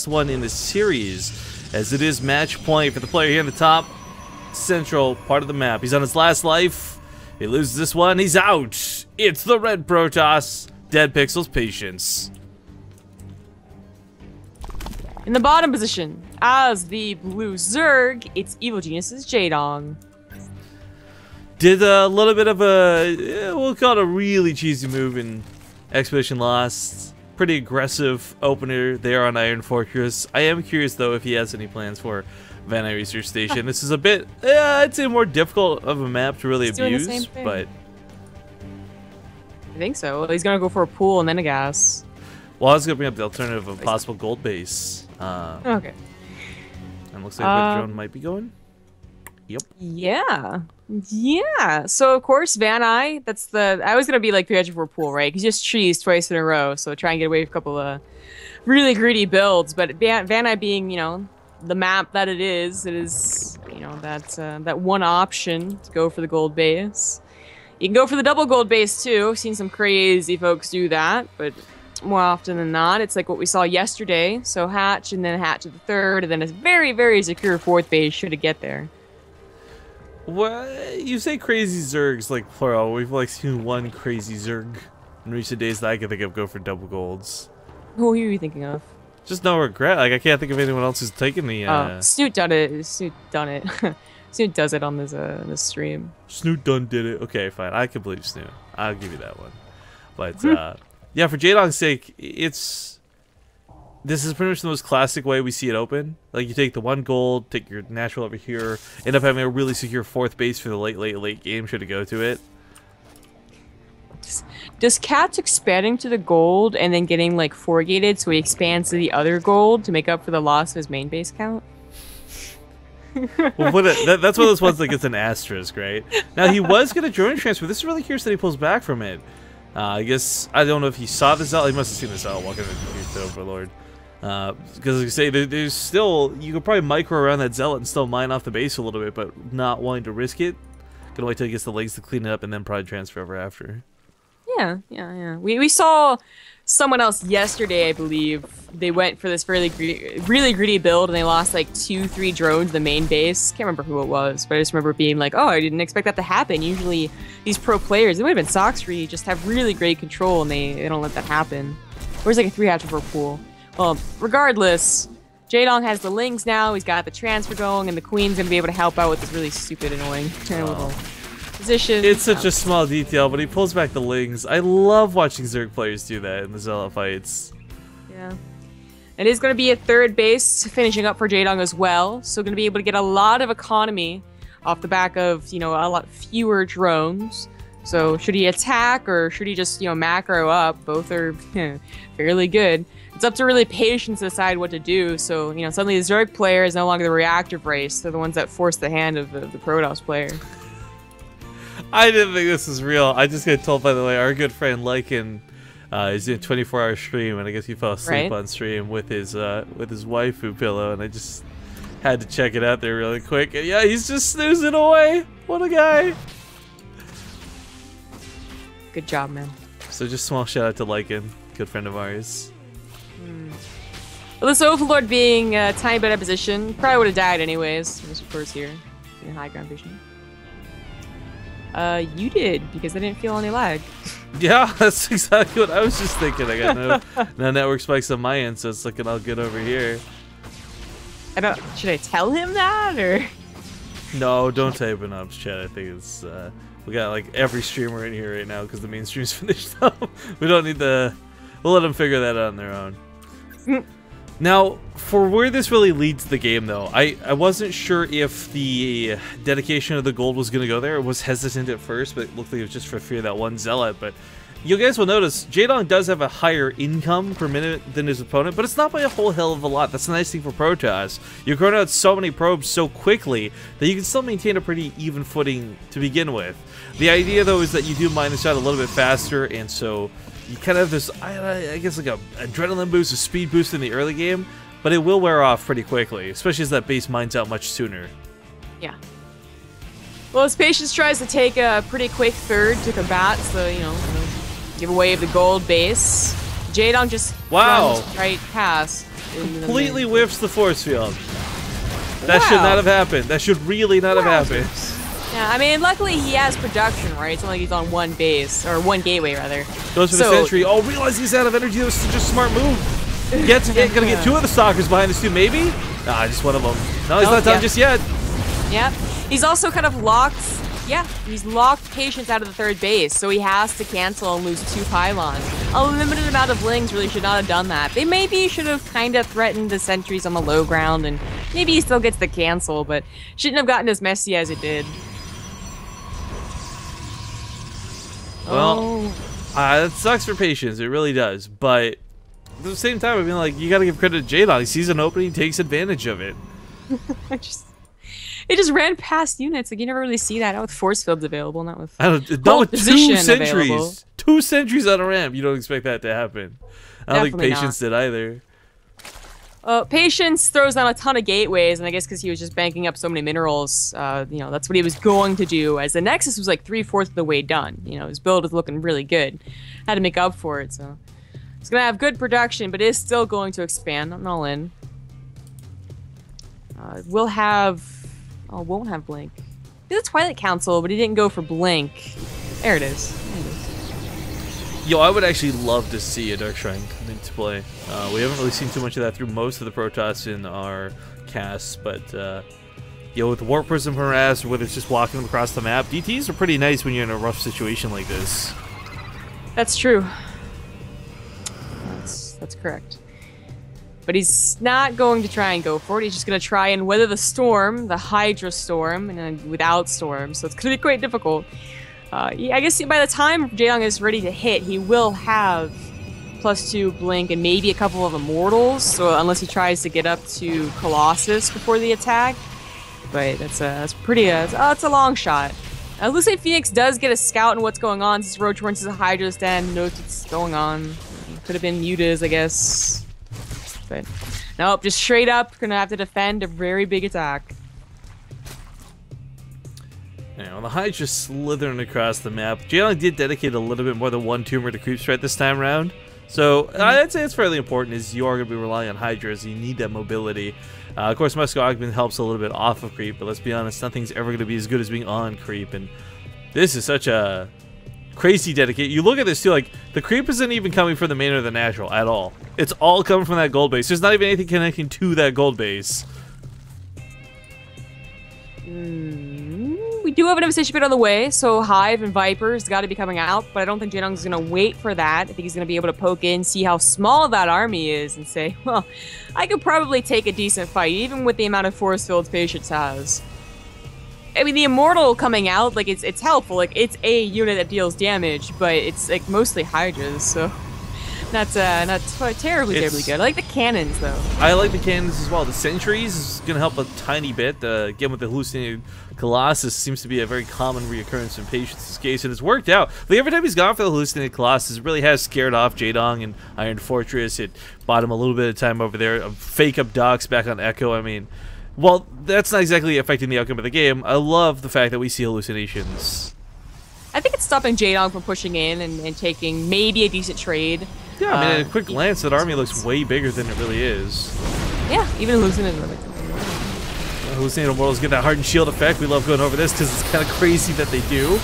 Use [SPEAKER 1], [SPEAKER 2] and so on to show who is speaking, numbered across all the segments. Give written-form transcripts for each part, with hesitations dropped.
[SPEAKER 1] last one in the series, as it is match point for the player here in the top central part of the map. He's on his last life. He loses this one. He's out. It's the red Protoss. Dead Pixel's Patience.
[SPEAKER 2] In the bottom position, as the blue Zerg, it's Evil Genius's JaeDong.
[SPEAKER 1] Did a little bit of a, we'll call it a really cheesy move in Expedition Lost. Pretty aggressive opener there on Iron Fortress. I am curious though if he has any plans for Van Nuys Research Station. This is a bit, I'd say more difficult of a map to really abuse, but...
[SPEAKER 2] I think so. He's gonna go for a pool and then a gas.
[SPEAKER 1] Well, I was gonna bring up the alternative of possible gold base.
[SPEAKER 2] Okay.
[SPEAKER 1] And looks like where the drone might be going. Yep.
[SPEAKER 2] Yeah. Yeah. So of course Van Nuys, that's the I was gonna be like preemptive for a pool, right? Because just trees twice in a row, so try and get away with a couple of really greedy builds. But Van Nuys being, you know, the map that it is, you know, that's that one option to go for the gold base. You can go for the double gold base too. I've seen some crazy folks do that, but more often than not, it's like what we saw yesterday. So hatch and then hatch at the third, and then a very, very secure fourth base should it get there.
[SPEAKER 1] What you say crazy Zergs like plural? We've like seen one crazy Zerg in recent days that I can think of go for double golds.
[SPEAKER 2] Who are you thinking of?
[SPEAKER 1] Just no regret. Like I can't think of anyone else who's taken the.
[SPEAKER 2] Snoot done it. Snoot done it. Snoot does it on this stream.
[SPEAKER 1] Snoot done did it. Okay, fine. I can believe Snoot. I'll give you that one. But yeah, for JaeDong's sake, this is pretty much the most classic way we see it open. Like you take the one gold, take your natural over here, end up having a really secure fourth base for the late game should it go to it.
[SPEAKER 2] Does Cat's expanding to the gold and then getting like 4 gated so he expands to the other gold to make up for the loss of his main base count?
[SPEAKER 1] Well, that's one of those ones that gets an asterisk, right? Now he was going to drone transfer. This is really curious that he pulls back from it. I guess I don't know if he saw the Zealot. He must have seen the Zealot walking in the Overlord. Because like I say, there's still, you could probably micro around that Zealot and still mine off the base a little bit, but not wanting to risk it. Gonna wait till he gets the legs to clean it up and then probably transfer over after.
[SPEAKER 2] Yeah. We saw someone else yesterday, I believe. They went for this really greedy build and they lost like 2-3 drones to the main base. Can't remember who it was, but I just remember being like, oh, I didn't expect that to happen. Usually these pro players, it might have been Sox3, just have really great control and they don't let that happen. Where's like a 3-hatcher for a pool? Well, regardless, JaeDong has the links now, he's got the transfer going, and the Queen's gonna be able to help out with this really stupid, annoying little position.
[SPEAKER 1] It's such a small detail, but he pulls back the lings. I love watching Zerg players do that in the Zealot fights.
[SPEAKER 2] Yeah. It is gonna be a third base finishing up for JaeDong as well, so gonna be able to get a lot of economy off the back of, you know, a lot fewer drones. So should he attack or should he just, you know, macro up? Both are fairly good. It's up to really Patience to decide what to do. So, you know, suddenly the Zerg player is no longer the reactive race. They're the ones that force the hand of the Protoss player.
[SPEAKER 1] I didn't think this was real. I just got told, by the way, our good friend Lycan is doing a 24-hour stream, and I guess he fell asleep on stream with his waifu pillow, and I just had to check it out there really quick. And yeah, he's just snoozing away. What a guy.
[SPEAKER 2] Good job, man.
[SPEAKER 1] So just small shout out to Lycan, good friend of ours.
[SPEAKER 2] Well, this Overlord being a tiny bit of position, probably would have died anyways. Most of course here in high ground vision. You did, because I didn't feel any lag.
[SPEAKER 1] Yeah, that's exactly what I was just thinking. I got no network spikes on my end, so it's looking all good over here.
[SPEAKER 2] Should I tell him that, or?
[SPEAKER 1] No, don't type in ups, chat. I think it's, we got like every streamer in here right now because the main stream's finished up. We don't need we'll let them figure that out on their own. Now, for where this really leads the game, though, I wasn't sure if the dedication of the gold was going to go there. I was hesitant at first, but it looked like it was just for fear of that one Zealot. But you guys will notice, JaeDong does have a higher income per minute than his opponent, but it's not by a whole hell of a lot. That's the nice thing for Protoss. You're growing out so many probes so quickly that you can still maintain a pretty even footing to begin with. The idea, though, is that you do mine this out a little bit faster, and so you kind of have this, I guess, like a adrenaline boost, a speed boost in the early game, but it will wear off pretty quickly, especially as that base mines out much sooner.
[SPEAKER 2] Yeah. Well, as Patience tries to take a pretty quick third to combat, so, you know, give away the gold base. JaeDong just runs right past.
[SPEAKER 1] Completely whiffs the force field. That should not have happened. That should really not have happened.
[SPEAKER 2] Yeah, I mean, luckily he has production, right? It's not like he's on one base, or one gateway, rather.
[SPEAKER 1] Goes for the sentry. Oh, realize he's out of energy. That was such a smart move. Gets it. Gonna get two of the stalkers behind us, too, maybe? Nah, just one of them. No, he's not done just yet.
[SPEAKER 2] Yep. He's also kind of locked. Yeah, he's locked Patience out of the third base, so he has to cancel and lose 2 pylons. A limited amount of blings really should not have done that. They maybe should have kind of threatened the sentries on the low ground, and maybe he still gets the cancel, but shouldn't have gotten as messy as it did.
[SPEAKER 1] Well, it sucks for Patience, it really does, but at the same time, I mean, like, you gotta give credit to JaeDong. He sees an opening, he takes advantage of it.
[SPEAKER 2] It just ran past units. Like, you never really see that. Not with force fields available, not with
[SPEAKER 1] not with 2 sentries. Available. 2 sentries on a ramp. You don't expect that to happen. I don't think Patience did either.
[SPEAKER 2] Patience throws down a ton of gateways, and I guess because he was just banking up so many minerals, you know, that's what he was going to do. As the Nexus was like 3/4 of the way done. You know, his build was looking really good. Had to make up for it, so it's gonna have good production, but it is still going to expand. I'm all in. We'll have. Oh, won't have Blink. He's a Twilight Council, but he didn't go for Blink. There it is.
[SPEAKER 1] Yo, I would actually love to see a Dark Shrine come into play. We haven't really seen too much of that through most of the Protoss in our casts, but yo, with Warp Prism Harass, or whether it's just walking them across the map, DTs are pretty nice when you're in a rough situation like this.
[SPEAKER 2] That's true. That's correct. But he's not going to try and go for it. He's just going to try and weather the storm, the Hydra storm, and then without storm. So it's going to be quite difficult. I guess by the time JaeDong is ready to hit, he will have +2 Blink and maybe a couple of Immortals. So unless he tries to get up to Colossus before the attack. But that's pretty. It's a long shot. Looks like Phoenix does get a scout on what's going on since Roach runs his Hydra stand, knows what's going on. Could have been Mutas, I guess. But nope, just straight up gonna have to defend a very big attack.
[SPEAKER 1] Yeah, well, the Hydra slithering across the map. JaeDong did dedicate a little bit more than 1 tumor to creep threat this time around. So I'd say it's fairly important as you are going to be relying on Hydra as you need that mobility. Of course, Musco Augment helps a little bit off of creep, but let's be honest, nothing's ever going to be as good as being on creep. And this is such a crazy dedicate. You look at this too, like the creep isn't even coming from the main or the natural at all. It's all coming from that gold base. There's not even anything connecting to that gold base.
[SPEAKER 2] We do have an Devastation Pit on the way, so Hive and Viper's got to be coming out, but I don't think JaeDong's going to wait for that. I think he's going to be able to poke in, see how small that army is, and say, well, I could probably take a decent fight, even with the amount of force fields Patience has. I mean, the Immortal coming out, like, it's helpful. Like, it's a unit that deals damage, but it's, like, mostly Hydras, so not terribly good. I like the cannons, though.
[SPEAKER 1] I like the cannons as well. The sentries is going to help a tiny bit. Again, with the hallucinated Colossus, seems to be a very common reoccurrence in Patience's case, and it's worked out. Like, every time he's gone for the hallucinated Colossus, it really has scared off JaeDong and Iron Fortress. It bought him a little bit of time over there. Fake up docks back on Echo. I mean, well, that's not exactly affecting the outcome of the game. I love the fact that we see hallucinations.
[SPEAKER 2] I think it's stopping JaeDong from pushing in and taking maybe a decent trade.
[SPEAKER 1] Yeah, I mean, at a quick glance, that army looks way bigger than it really is.
[SPEAKER 2] Yeah, even hallucinated.
[SPEAKER 1] Hallucinated Immortals get that hardened shield effect. We love going over this because it's kind of crazy that they do.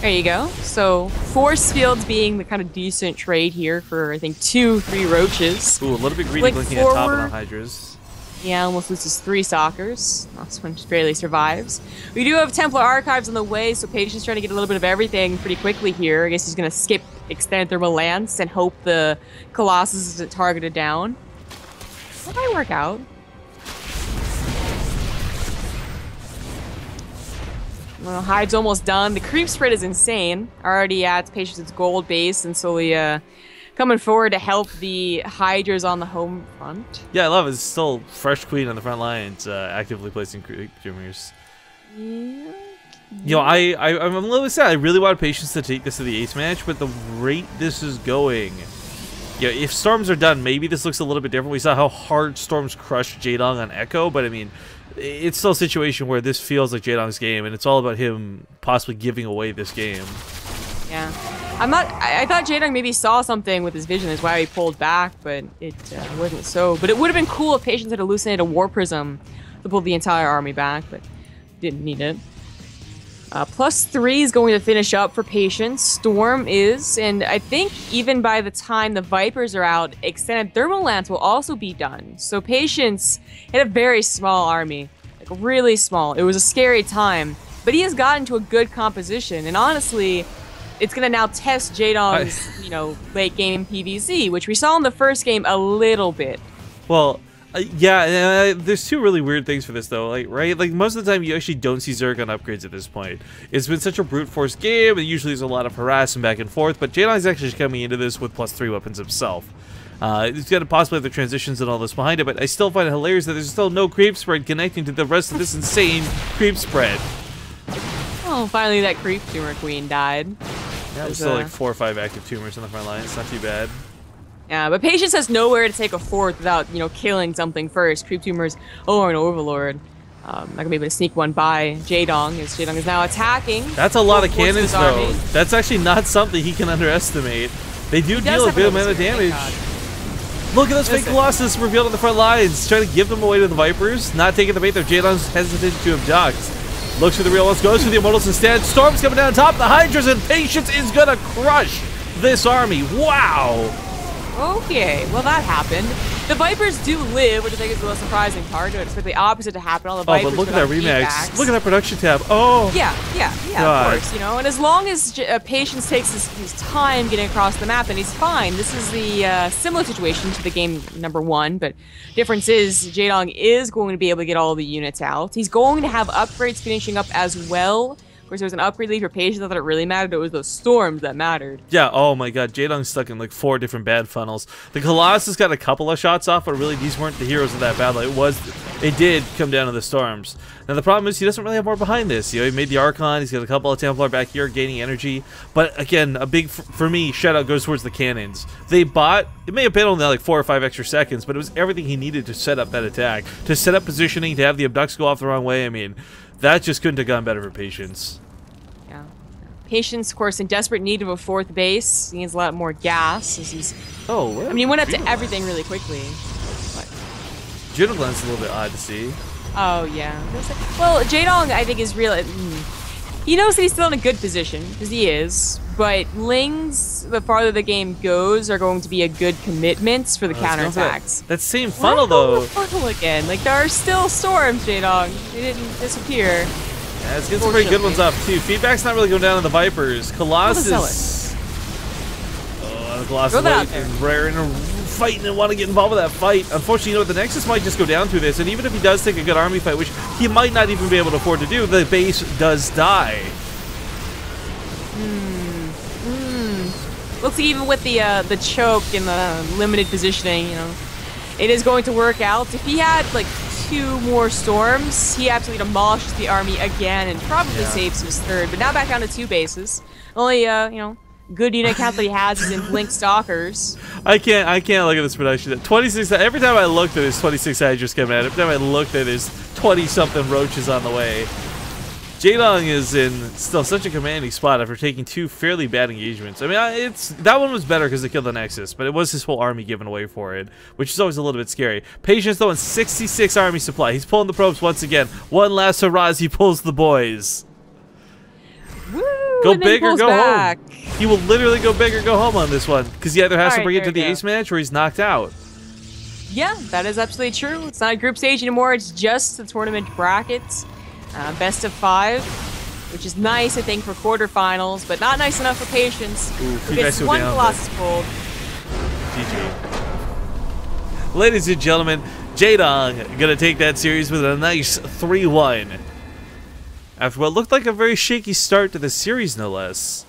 [SPEAKER 2] There you go. So, force fields being the kind of decent trade here for, I think, 2-3 Roaches.
[SPEAKER 1] Ooh, a little bit greedy blinking at top on Hydras.
[SPEAKER 2] Yeah, almost loses 3 Stalkers. This one barely survives. We do have Templar Archives on the way, so Patience trying to get a little bit of everything pretty quickly here. I guess he's going to skip Extended Thermal Lance and hope the Colossus isn't targeted down. That might work out. Well, Hive's almost done. The creep spread is insane. Already at Patience's gold base and slowly coming forward to help the Hydras on the home front.
[SPEAKER 1] Yeah, I love it. It's still fresh queen on the front lines, actively placing creep tumors.
[SPEAKER 2] Yeah.
[SPEAKER 1] You know, I'm a little bit sad. I really want Patience to take this to the ace match, but the rate this is going, yeah, if storms are done, maybe this looks a little bit different. We saw how hard storms crushed JaeDong on Echo, but I mean, it's still a situation where this feels like JaeDong's game, and it's all about him possibly giving away this game.
[SPEAKER 2] Yeah. I thought JaeDong maybe saw something with his vision. That's why he pulled back, but it wasn't so. But it would have been cool if Patience had hallucinated a War Prism to pull the entire army back, but didn't need it. +3 is going to finish up for Patience. Storm is, and I think even by the time the Vipers are out, Extended Thermal Lance will also be done. So Patience had a very small army, like really small. It was a scary time, but he has gotten to a good composition, and honestly, it's going to now test JaeDong's, you know, late game PvZ, which we saw in the first game a little bit.
[SPEAKER 1] Well, yeah, there's two really weird things for this though, like, right? Like, most of the time you actually don't see Zerg on upgrades at this point. It's been such a brute force game, and usually there's a lot of harassment back and forth, but JaeDong's actually coming into this with +3 weapons himself. He's got possibly have the transitions and all this behind it, but I still find it hilarious that there's still no creep spread connecting to the rest of this insane creep spread.
[SPEAKER 2] Oh, finally that creep tumor queen died.
[SPEAKER 1] Yeah, there's still like 4 or 5 active tumors on the front line. It's not too bad.
[SPEAKER 2] Yeah, but Patience has nowhere to take a fourth without, you know, killing something first. Creep tumors, oh, an Overlord. Not gonna be able to sneak one by JaeDong, as JaeDong is now attacking.
[SPEAKER 1] That's a lot of cannons, though. That's actually not something he can underestimate. They do deal a good amount of damage. Look at those fake Colossus revealed on the front lines, trying to give them away to the Vipers. Not taking the bait there. JaeDong's hesitant to abduct. Looks for the real ones, goes for the Immortals instead. Storm's coming down top. The Hydras, and Patience is gonna crush this army. Wow.
[SPEAKER 2] Okay, well that happened. The Vipers do live, which I think is the most surprising part. I would expect the opposite to happen. All the Vipers
[SPEAKER 1] but look at that remax. Look at that production tab. Oh.
[SPEAKER 2] Yeah, of course, you know. And as long as Patience takes his time getting across the map, then he's fine. This is the similar situation to the game #1, but difference is JaeDong is going to be able to get all the units out. He's going to have upgrades finishing up as well. Of course, there was an upgrade lead for Patience. I thought it really mattered. It was those storms that mattered.
[SPEAKER 1] Yeah, oh my god. JaeDong's stuck in like 4 different bad funnels. The Colossus got a couple of shots off, but really these weren't the heroes of that battle. It did come down to the storms. Now the problem is he doesn't really have more behind this. You know, he made the Archon. He's got a couple of Templar back here gaining energy. But again, a big, for me, shout out goes towards the cannons. They bought, it may have been only like 4 or 5 extra seconds, but it was everything he needed to set up that attack. To set up positioning, to have the abducts go off the wrong way. I mean, that just couldn't have gone better for Patience.
[SPEAKER 2] Yeah. Patience, of course, in desperate need of a 4th base. He needs a lot more gas. As he's, I mean, he went up to everything really quickly.
[SPEAKER 1] Adrenal Gland's a little bit odd to see.
[SPEAKER 2] Oh, yeah. Well, JaeDong, I think, is real. He knows that he's still in a good position, because he is. But Lings, the farther the game goes, are going to be a good commitment for the counterattacks.
[SPEAKER 1] That same funnel, though.
[SPEAKER 2] Funnel again. Like, there are still storms, JaeDong. They didn't disappear.
[SPEAKER 1] Yeah, it's getting some pretty good ones off, too. Feedback's not really going down on the Vipers. Colossus. Oh, the Colossus is raring and fighting and want to get involved with that fight. Unfortunately, you know what? The Nexus might just go down through this, and even if he does take a good army fight, which he might not even be able to afford to do, the base does die.
[SPEAKER 2] Looks like even with the choke and the limited positioning, you know, it is going to work out. If he had like 2 more storms, he absolutely demolishes the army again and probably saves his 3rd. But now back down to 2 bases. Only you know, good unit count that he has is in Blink Stalkers.
[SPEAKER 1] I can't look at this production. 26. Every time I looked at his 26 Hydras coming out, every time I looked at his 20-something roaches on the way. JaeDong is in still such a commanding spot after taking 2 fairly bad engagements. I mean, that one was better because they killed the Nexus, but it was his whole army given away for it, which is always a little bit scary. Patience, though, in 66 army supply. He's pulling the probes once again. One last hurrah as he pulls the boys.
[SPEAKER 2] Woo,
[SPEAKER 1] go big or go home. He will literally go big or go home on this one because he either has to bring it to the ace match or he's knocked out.
[SPEAKER 2] Yeah, that is absolutely true. It's not a group stage anymore. It's just the tournament brackets. Best of 5, which is nice, I think, for quarterfinals, but not nice enough for Patience. It's one Colossus pulled.
[SPEAKER 1] GG. Ladies and gentlemen, JaeDong gonna take that series with a nice 3-1. After what looked like a very shaky start to the series, no less.